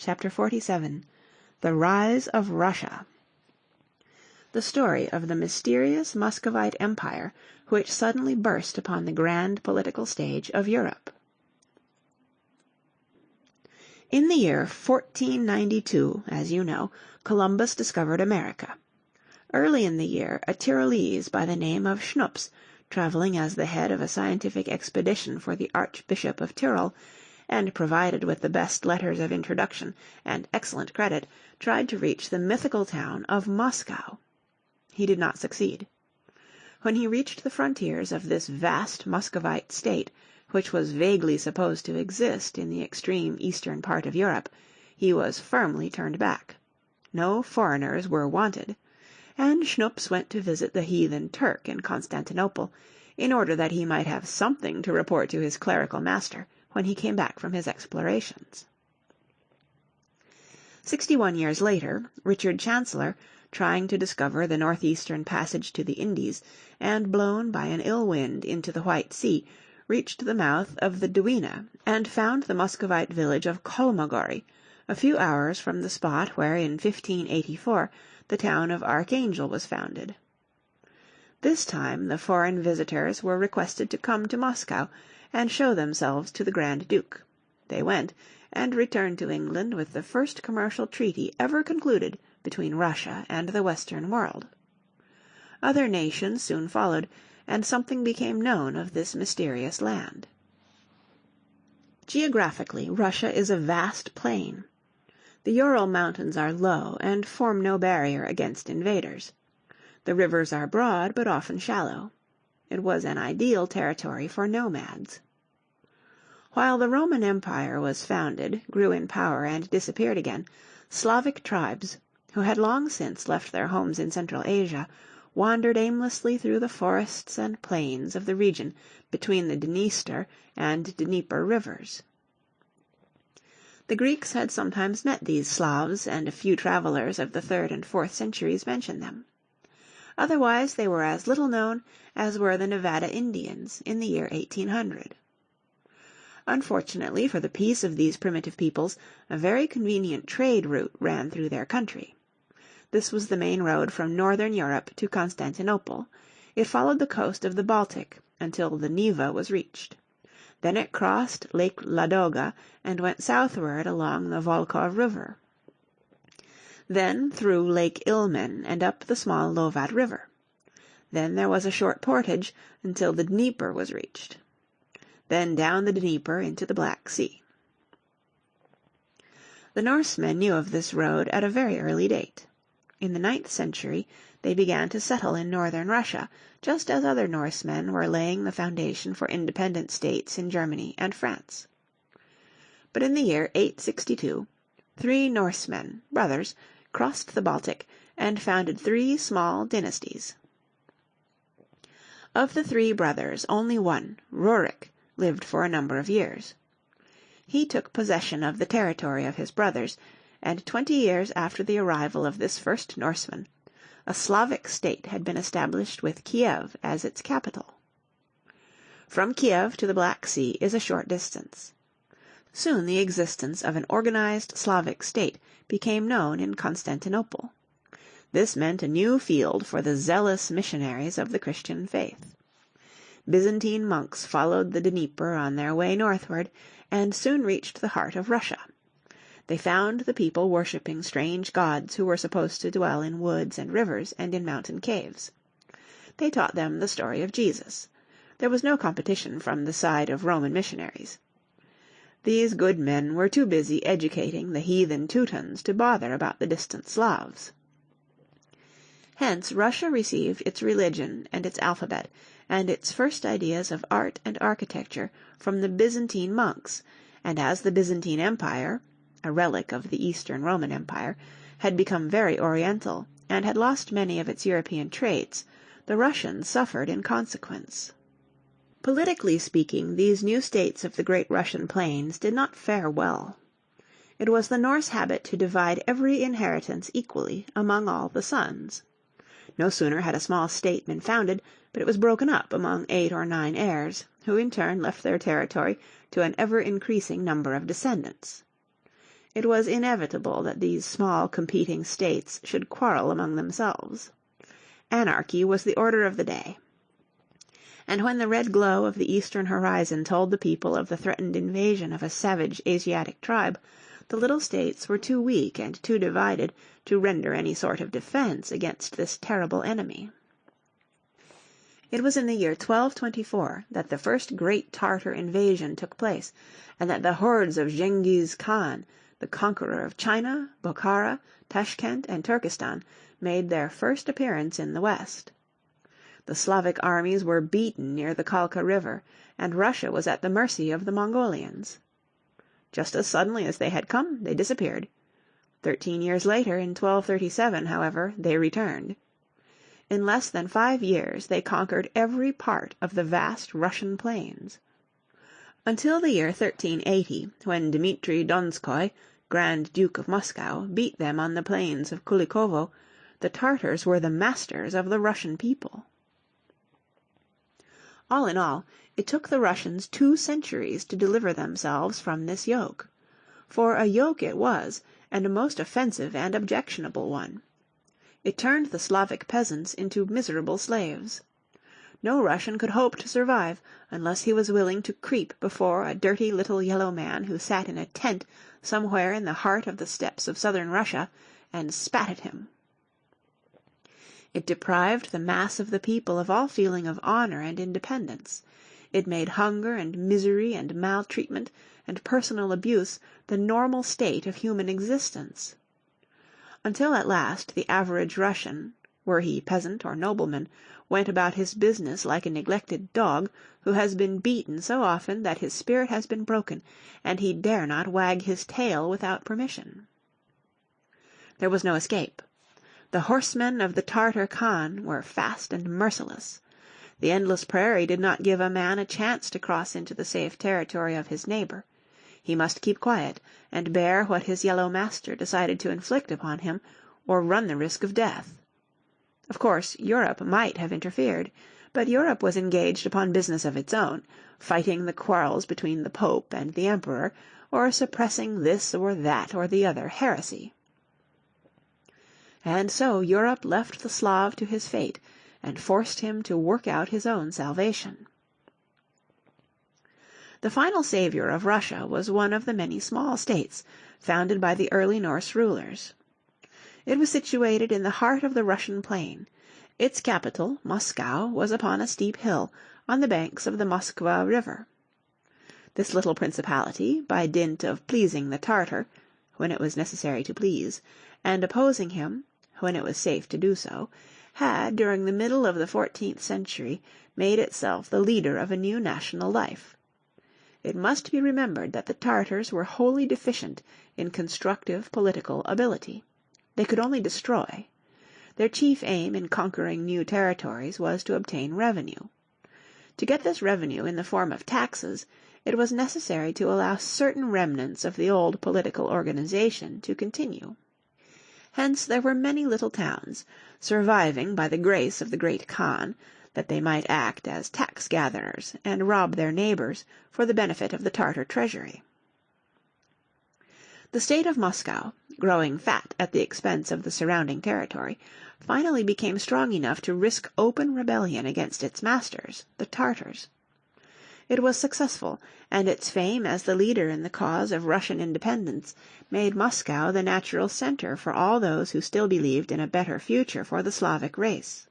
Chapter 47 The Rise of Russia. The story of the mysterious Muscovite Empire which suddenly burst upon the grand political stage of Europe. In the year 1492, as you know, Columbus discovered America. Early in the year a Tyrolese by the name of Schnups, traveling as the head of a scientific expedition for the Archbishop of Tyrol, and provided with the best letters of introduction and excellent credit, tried to reach the mythical town of Moscow. He did not succeed. When he reached the frontiers of this vast Muscovite state, which was vaguely supposed to exist in the extreme eastern part of Europe, he was firmly turned back. No foreigners were wanted, and Schnups went to visit the heathen Turk in Constantinople, in order that he might have something to report to his clerical master when he came back from his explorations. 61 years later, Richard Chancellor, trying to discover the northeastern passage to the Indies, and blown by an ill wind into the White Sea, reached the mouth of the Dwina, and found the Muscovite village of Kolmogorny, a few hours from the spot where in 1584 the town of Archangel was founded. This time the foreign visitors were requested to come to Moscow and show themselves to the Grand Duke. They went, and returned to England with the first commercial treaty ever concluded between Russia and the Western world. Other nations soon followed, and something became known of this mysterious land. Geographically, Russia is a vast plain. The Ural Mountains are low and form no barrier against invaders. The rivers are broad but often shallow. It was an ideal territory for nomads. While the Roman Empire was founded, grew in power and disappeared again, Slavic tribes, who had long since left their homes in Central Asia, wandered aimlessly through the forests and plains of the region between the Dniester and Dnieper rivers. The Greeks had sometimes met these Slavs, and a few travelers of the 3rd and 4th centuries mention them. Otherwise they were as little known as were the Nevada Indians in the year 1800. Unfortunately for the peace of these primitive peoples, a very convenient trade route ran through their country. This was the main road from northern Europe to Constantinople. It followed the coast of the Baltic until the Neva was reached. Then it crossed Lake Ladoga and went southward along the Volkhov River. Then through Lake Ilmen and up the small Lovat River. Then there was a short portage until the Dnieper was reached. Then down the Dnieper into the Black Sea. The Norsemen knew of this road at a very early date. In the 9th century they began to settle in northern Russia, just as other Norsemen were laying the foundation for independent states in Germany and France. But in the year 862, 3 Norsemen, brothers, crossed the Baltic and founded 3 small dynasties. Of the 3 brothers, only one, Rurik, lived for a number of years. He took possession of the territory of his brothers, and 20 years after the arrival of this first Norseman, a Slavic state had been established with Kiev as its capital. From Kiev to the Black Sea is a short distance. Soon the existence of an organized Slavic state became known in Constantinople. This meant a new field for the zealous missionaries of the Christian faith. Byzantine monks followed the Dnieper on their way northward, and soon reached the heart of Russia. They found the people worshipping strange gods who were supposed to dwell in woods and rivers and in mountain caves. They taught them the story of Jesus. There was no competition from the side of Roman missionaries. These good men were too busy educating the heathen Teutons to bother about the distant Slavs. Hence Russia received its religion and its alphabet, and its first ideas of art and architecture from the Byzantine monks, and as the Byzantine Empire, a relic of the Eastern Roman Empire, had become very oriental, and had lost many of its European traits, the Russians suffered in consequence. Politically speaking, these new states of the great Russian plains did not fare well. It was the Norse habit to divide every inheritance equally among all the sons. No sooner had a small state been founded, but it was broken up among 8 or 9 heirs, who in turn left their territory to an ever-increasing number of descendants. It was inevitable that these small competing states should quarrel among themselves. Anarchy was the order of the day. And when the red glow of the eastern horizon told the people of the threatened invasion of a savage Asiatic tribe, the little states were too weak and too divided to render any sort of defense against this terrible enemy. It was in the year 1224 that the first great Tartar invasion took place, and that the hordes of Genghis Khan, the conqueror of China, Bokhara, Tashkent, and Turkestan, made their first appearance in the west. The Slavic armies were beaten near the Kalka River, and Russia was at the mercy of the Mongolians. Just as suddenly as they had come, they disappeared. 13 years later, in 1237, however, they returned. In less than 5 years they conquered every part of the vast Russian plains. Until the year 1380, when Dmitri Donskoi, Grand Duke of Moscow, beat them on the plains of Kulikovo, the Tartars were the masters of the Russian people. All in all, it took the Russians 2 centuries to deliver themselves from this yoke. For a yoke it was, and a most offensive and objectionable one. It turned the Slavic peasants into miserable slaves. No Russian could hope to survive unless he was willing to creep before a dirty little yellow man who sat in a tent somewhere in the heart of the steppes of southern Russia, and spat at him. It deprived the mass of the people of all feeling of honor and independence. It made hunger and misery and maltreatment and personal abuse the normal state of human existence. Until at last the average Russian, were he peasant or nobleman, went about his business like a neglected dog who has been beaten so often that his spirit has been broken, and he dare not wag his tail without permission. There was no escape. The horsemen of the Tartar Khan were fast and merciless. The endless prairie did not give a man a chance to cross into the safe territory of his neighbor. He must keep quiet, and bear what his yellow master decided to inflict upon him, or run the risk of death. Of course, Europe might have interfered, but Europe was engaged upon business of its own, fighting the quarrels between the Pope and the Emperor, or suppressing this or that or the other heresy. And so Europe left the Slav to his fate, and forced him to work out his own salvation. The final savior of Russia was one of the many small states founded by the early Norse rulers. It was situated in the heart of the Russian plain. Its capital, Moscow, was upon a steep hill, on the banks of the Moskva River. This little principality, by dint of pleasing the Tartar, when it was necessary to please, and opposing him, when it was safe to do so, had, during the middle of the 14th century, made itself the leader of a new national life. It must be remembered that the Tartars were wholly deficient in constructive political ability. They could only destroy. Their chief aim in conquering new territories was to obtain revenue. To get this revenue in the form of taxes, it was necessary to allow certain remnants of the old political organization to continue. Hence there were many little towns, surviving by the grace of the great Khan, that they might act as tax-gatherers and rob their neighbors for the benefit of the Tartar treasury. The state of Moscow, growing fat at the expense of the surrounding territory, finally became strong enough to risk open rebellion against its masters, the Tartars. It was successful, and its fame as the leader in the cause of Russian independence made Moscow the natural center for all those who still believed in a better future for the Slavic race.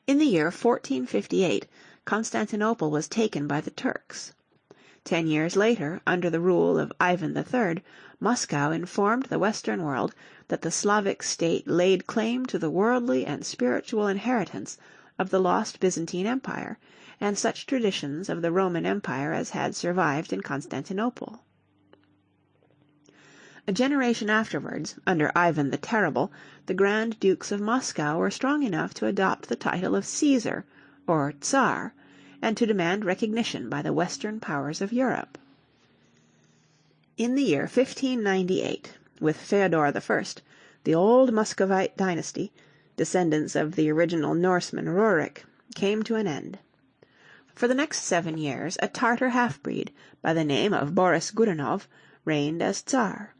In the year 1458, Constantinople was taken by the Turks. 10 years later, under the rule of Ivan III, Moscow informed the Western world that the Slavic state laid claim to the worldly and spiritual inheritance of the lost Byzantine Empire, and such traditions of the Roman Empire as had survived in Constantinople. A generation afterwards, under Ivan the Terrible, the Grand Dukes of Moscow were strong enough to adopt the title of Caesar, or Tsar, and to demand recognition by the Western powers of Europe. In the year 1598, with Feodor I, the old Muscovite dynasty, descendants of the original Norseman Rurik, came to an end. For the next 7 years a Tartar half-breed, by the name of Boris Godunov, reigned as Czar.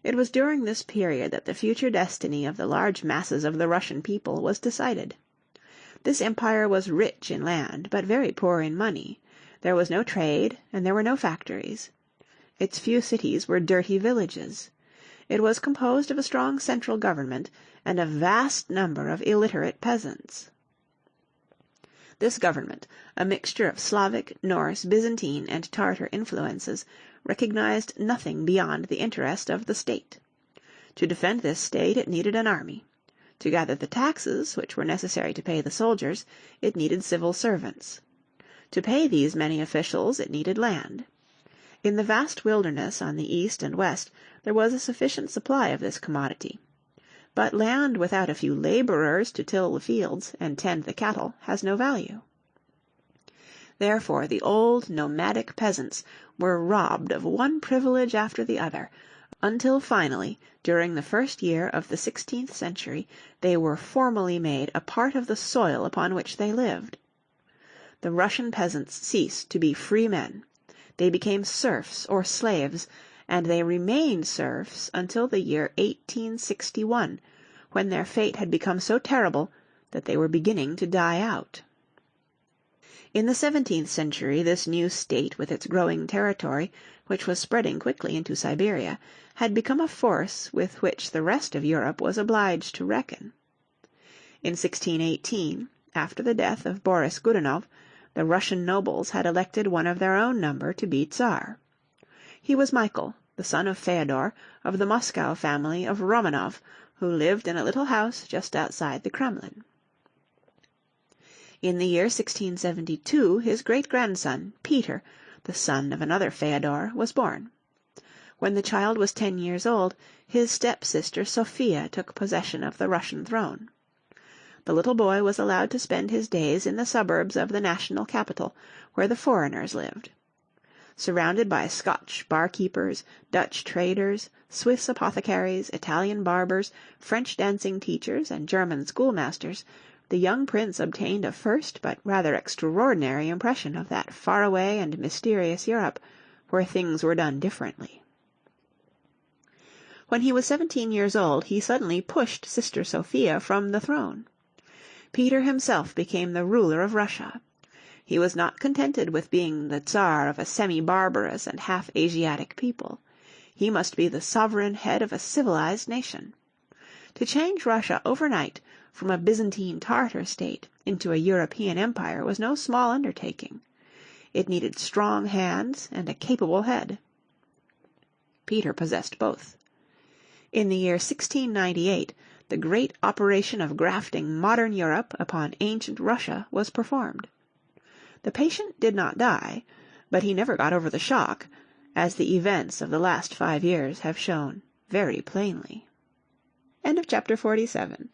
It was during this period that the future destiny of the large masses of the Russian people was decided. This empire was rich in land, but very poor in money. There was no trade, and there were no factories. Its few cities were dirty villages. It was composed of a strong central government and a vast number of illiterate peasants. This government, a mixture of Slavic, Norse, Byzantine, and Tartar influences, recognized nothing beyond the interest of the state. To defend this state it needed an army. To gather the taxes, which were necessary to pay the soldiers, it needed civil servants. To pay these many officials it needed land. In the vast wilderness on the east and west there was a sufficient supply of this commodity. But land without a few laborers to till the fields and tend the cattle has no value. Therefore the old nomadic peasants were robbed of one privilege after the other, until finally, during the first year of the 16th century, they were formally made a part of the soil upon which they lived. The Russian peasants ceased to be free men. They became serfs or slaves, and they remained serfs until the year 1861, when their fate had become so terrible that they were beginning to die out. In the 17th century this new state with its growing territory, which was spreading quickly into Siberia, had become a force with which the rest of Europe was obliged to reckon. In 1618, after the death of Boris Godunov, the Russian nobles had elected one of their own number to be Tsar. He was Michael, the son of Feodor, of the Moscow family of Romanov, who lived in a little house just outside the Kremlin. In the year 1672 his great-grandson, Peter, the son of another Feodor, was born. When the child was 10 years old, his stepsister Sophia took possession of the Russian throne. The little boy was allowed to spend his days in the suburbs of the national capital, where the foreigners lived. Surrounded by Scotch barkeepers, Dutch traders, Swiss apothecaries, Italian barbers, French dancing teachers, and German schoolmasters, the young prince obtained a first but rather extraordinary impression of that faraway and mysterious Europe, where things were done differently. When he was 17 years old he suddenly pushed Sister Sophia from the throne. Peter himself became the ruler of Russia. He was not contented with being the Tsar of a semi-barbarous and half-Asiatic people. He must be the sovereign head of a civilized nation. To change Russia overnight from a Byzantine Tartar state into a European empire was no small undertaking. It needed strong hands and a capable head. Peter possessed both. In the year 1698, the great operation of grafting modern Europe upon ancient Russia was performed. The patient did not die, but he never got over the shock, as the events of the last 5 years have shown very plainly. End of chapter 47.